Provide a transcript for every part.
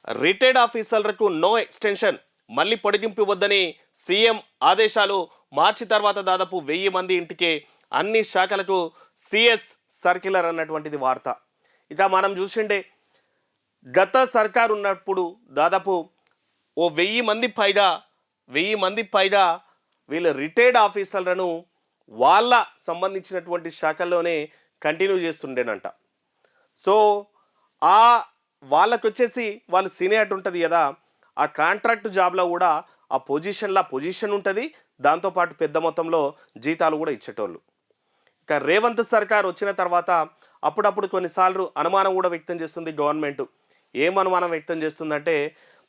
Retired ఆఫీసర్లకు no extension, మళ్ళీ పొడిగింపు వద్దని సీఎం ఆదేశాలు. మార్చి తర్వాత దాదాపు 1000 మంది ఇంటికే అన్ని శాఖలకు సిఎస్ సర్క్యులర్ అన్నటువంటిది వార్త. ఇక మనం చూసిండే గత సర్కారు ఉన్నప్పుడు దాదాపు ఓ 1000 మంది పైగా వీళ్ళు రిటైర్డ్ ఆఫీసర్లను వాళ్ళ సంబంధించినటువంటి శాఖల్లోనే కంటిన్యూ చేస్తుండేనంట. సో ఆ వాళ్ళకు వచ్చేసి వాళ్ళు సీనియారిటీ ఉంటుంది కదా, ఆ కాంట్రాక్ట్ జాబ్లో కూడా ఆ పొజిషన్ ఉంటుంది, దాంతోపాటు పెద్ద మొత్తంలో జీతాలు కూడా ఇచ్చేటోళ్ళు. ఇక రేవంత్ సర్కార్ వచ్చిన తర్వాత అప్పుడప్పుడు కొన్నిసార్లు అనుమానం కూడా వ్యక్తం చేస్తుంది గవర్నమెంట్. ఏం అనుమానం వ్యక్తం చేస్తుందంటే,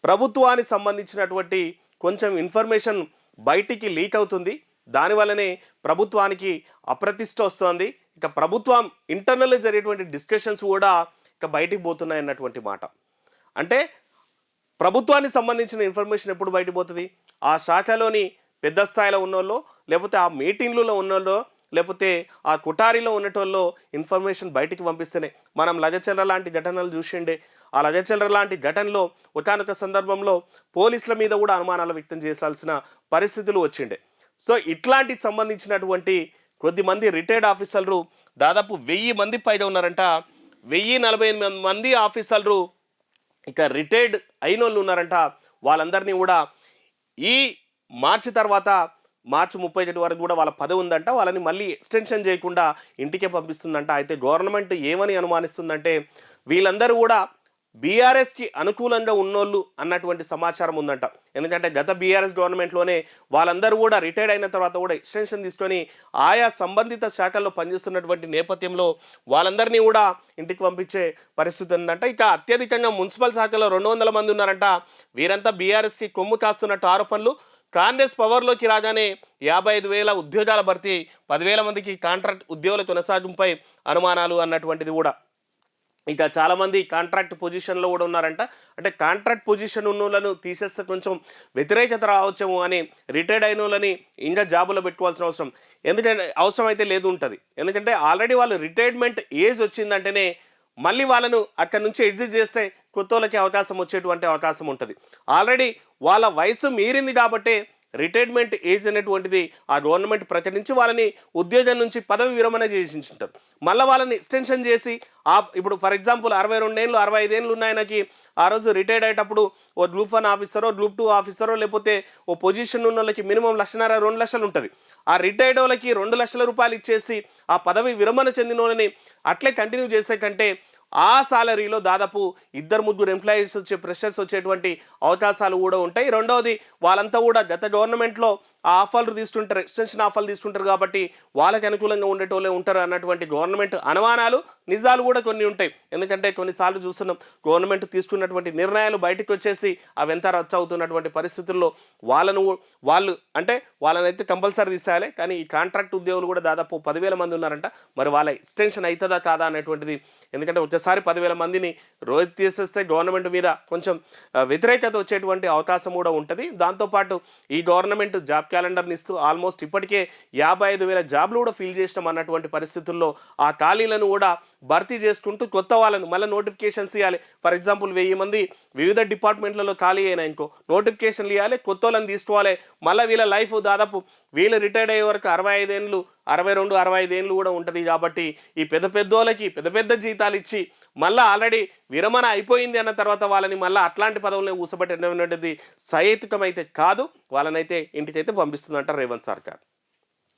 ప్రభుత్వానికి సంబంధించినటువంటి కొంచెం ఇన్ఫర్మేషన్ బయటికి లీక్ అవుతుంది, దానివల్లనే ప్రభుత్వానికి అప్రతిష్ట వస్తుంది. ఇక ప్రభుత్వం ఇంటర్నల్ జరిగేటువంటి డిస్కషన్స్ కూడా ఇక బయటికి పోతున్నాయి అన్నటువంటి మాట. అంటే ప్రభుత్వానికి సంబంధించిన ఇన్ఫర్మేషన్ ఎప్పుడు బయటకు పోతుంది? ఆ శాఖలోని పెద్ద స్థాయిలో ఉన్నోళ్ళు, లేకపోతే ఆ మీటింగ్లలో ఉన్నోళ్ళు, లేకపోతే ఆ కుటారిలో ఉన్నటోళ్ళు ఇన్ఫర్మేషన్ బయటికి పంపిస్తేనే. మనం లగచర్ల లాంటి ఘటనలు చూసిండే. ఆ లగచర్ల లాంటి ఘటనలో ఒకానొక సందర్భంలో పోలీసుల మీద కూడా అనుమానాలు వ్యక్తం చేయాల్సిన పరిస్థితులు వచ్చిండే. సో ఇట్లాంటికి సంబంధించినటువంటి కొద్దిమంది రిటైర్డ్ ఆఫీసర్లు దాదాపు 1000 మంది పైగా ఉన్నారంట. 1048 మంది ఆఫీసర్లు ఇక రిటైర్డ్ అయిన వాళ్ళు ఉన్నారంట. వాళ్ళందరినీ కూడా ఈ మార్చి తర్వాత మార్చి 31 వరకు కూడా వాళ్ళ పదవి ఉందంట, వాళ్ళని మళ్ళీ ఎక్స్టెన్షన్ చేయకుండా ఇంటికే పంపిస్తుందంట. అయితే గవర్నమెంట్ ఏమని అనుమానిస్తుందంటే, వీళ్ళందరూ కూడా బీఆర్ఎస్కి అనుకూలంగా ఉన్నోళ్ళు అన్నటువంటి సమాచారం ఉందంట. ఎందుకంటే గత బీఆర్ఎస్ గవర్నమెంట్లోనే వాళ్ళందరూ కూడా రిటైర్డ్ అయిన తర్వాత కూడా ఎక్స్టెన్షన్ తీసుకొని ఆయా సంబంధిత శాఖల్లో పనిచేస్తున్నటువంటి నేపథ్యంలో వాళ్ళందరినీ కూడా ఇంటికి పంపించే పరిస్థితి ఉందంట. ఇక అత్యధికంగా మున్సిపల్ శాఖలో 200 మంది ఉన్నారంట. వీరంతా బీఆర్ఎస్కి కొమ్ము కాస్తున్నట్టు ఆరోపణలు. కాంగ్రెస్ పవర్లోకి రాగానే 55,000 ఉద్యోగాల భర్తీ, 10,000 మందికి కాంట్రాక్ట్ ఉద్యోగుల కొనసాగింపై అనుమానాలు అన్నటువంటిది కూడా. ఇంకా చాలామంది కాంట్రాక్ట్ పొజిషన్లో కూడా ఉన్నారంట. అంటే కాంట్రాక్ట్ పొజిషన్ ఉన్న వాళ్ళను తీసేస్తే కొంచెం వ్యతిరేకత రావచ్చేమో అని రిటైర్డ్ అయిన వాళ్ళని ఇంకా జాబులో పెట్టుకోవాల్సిన ఎందుకంటే అవసరం అయితే లేదు ఉంటుంది. ఎందుకంటే ఆల్రెడీ వాళ్ళు రిటైర్మెంట్ ఏజ్ వచ్చిందంటేనే మళ్ళీ వాళ్ళను అక్కడి నుంచి ఎగ్జిట్ చేస్తే కొత్త వాళ్ళకి అవకాశం వచ్చేటువంటి అవకాశం ఉంటుంది. ఆల్రెడీ వాళ్ళ వయసు మీరింది కాబట్టి రిటైర్మెంట్ ఏజ్ అనేటువంటిది ఆ గవర్నమెంట్ ప్రకటించి వాళ్ళని ఉద్యోగం నుంచి పదవి విరమణ చేసింటారు. మళ్ళీ వాళ్ళని ఎక్స్టెన్షన్ చేసి ఇప్పుడు ఫర్ ఎగ్జాంపుల్ 62 ఏళ్ళు 65 ఏళ్ళు ఉన్నాయనకి ఆ రోజు రిటైర్డ్ అయ్యేటప్పుడు ఓ గ్రూప్ 1 ఆఫీసరో గ్రూప్ 2 ఆఫీసరో లేకపోతే ఓ పొజిషన్ ఉన్న వాళ్ళకి మినిమం 1,50,000 2 లక్షలు ఉంటుంది. ఆ రిటైర్డ్ వాళ్ళకి 2 లక్షల రూపాయలు ఇచ్చేసి ఆ పదవి విరమణ చెందిన వాళ్ళని అట్లే కంటిన్యూ చేసే కంటే ఆ సాలరీలో దాదాపు 2-3 ఎంప్లాయీస్ ప్రెషర్స్ వచ్చేటువంటి అవకాశాలు కూడా ఉంటాయి. రెండవది, వాళ్ళంతా కూడా గత గవర్నమెంట్లో ఆ ఆఫర్లు తీసుకుంటారు, ఎక్స్టెన్షన్ ఆఫర్లు తీసుకుంటారు కాబట్టి వాళ్ళకి అనుకూలంగా ఉండేటోళ్ళే ఉంటారు అన్నటువంటి గవర్నమెంట్ అనుమానాలు నిజాలు కూడా కొన్ని ఉంటాయి. ఎందుకంటే కొన్నిసార్లు చూస్తున్నాం గవర్నమెంట్ తీసుకున్నటువంటి నిర్ణయాలు బయటకు వచ్చేసి అవి ఎంత రచ్చ అవుతున్నటువంటి పరిస్థితుల్లో వాళ్ళనైతే కంపల్సరీ తీసేయాలి. కానీ ఈ కాంట్రాక్ట్ ఉద్యోగులు కూడా దాదాపు 10,000 మంది ఉన్నారంట. మరి వాళ్ళ ఎక్స్టెన్షన్ అవుతుందా కాదా అనేటువంటిది. ఎందుకంటే ఒకసారి 10,000 మందిని రోజు తీసేస్తే గవర్నమెంట్ మీద కొంచెం వ్యతిరేకత వచ్చేటువంటి అవకాశం కూడా ఉంటుంది. దాంతోపాటు ఈ గవర్నమెంట్ జాబ్ క్యాలెండర్ని ఇస్తూ ఆల్మోస్ట్ ఇప్పటికే 55,000 జాబ్లు కూడా ఫిల్ చేసినాం అన్నటువంటి పరిస్థితుల్లో ఆ ఖాళీలను కూడా భర్తీ చేసుకుంటూ కొత్త వాళ్ళను మళ్ళీ నోటిఫికేషన్స్ ఇవ్వాలి. ఫర్ ఎగ్జాంపుల్ 1000 మంది వివిధ డిపార్ట్మెంట్లలో ఖాళీ అయినా ఇంకో నోటిఫికేషన్లు ఇవ్వాలి, కొత్త వాళ్ళని తీసుకోవాలి. మళ్ళీ వీళ్ళ లైఫ్ దాదాపు వీళ్ళు రిటైర్డ్ అయ్యే వరకు 65 ఏళ్ళు 62 65 ఏళ్ళు కూడా ఉంటుంది. కాబట్టి ఈ పెద్దోళ్ళకి పెద్ద జీతాలు ఇచ్చి మళ్ళీ ఆల్రెడీ విరమణ అయిపోయింది అన్న తర్వాత వాళ్ళని మళ్ళీ అట్లాంటి పదవులను ఊసబెట్టేటువంటిది సహేతుకమైతే కాదు. వాళ్ళనైతే ఇంటికైతే పంపిస్తుందంటారు రేవంత్ సర్కార్.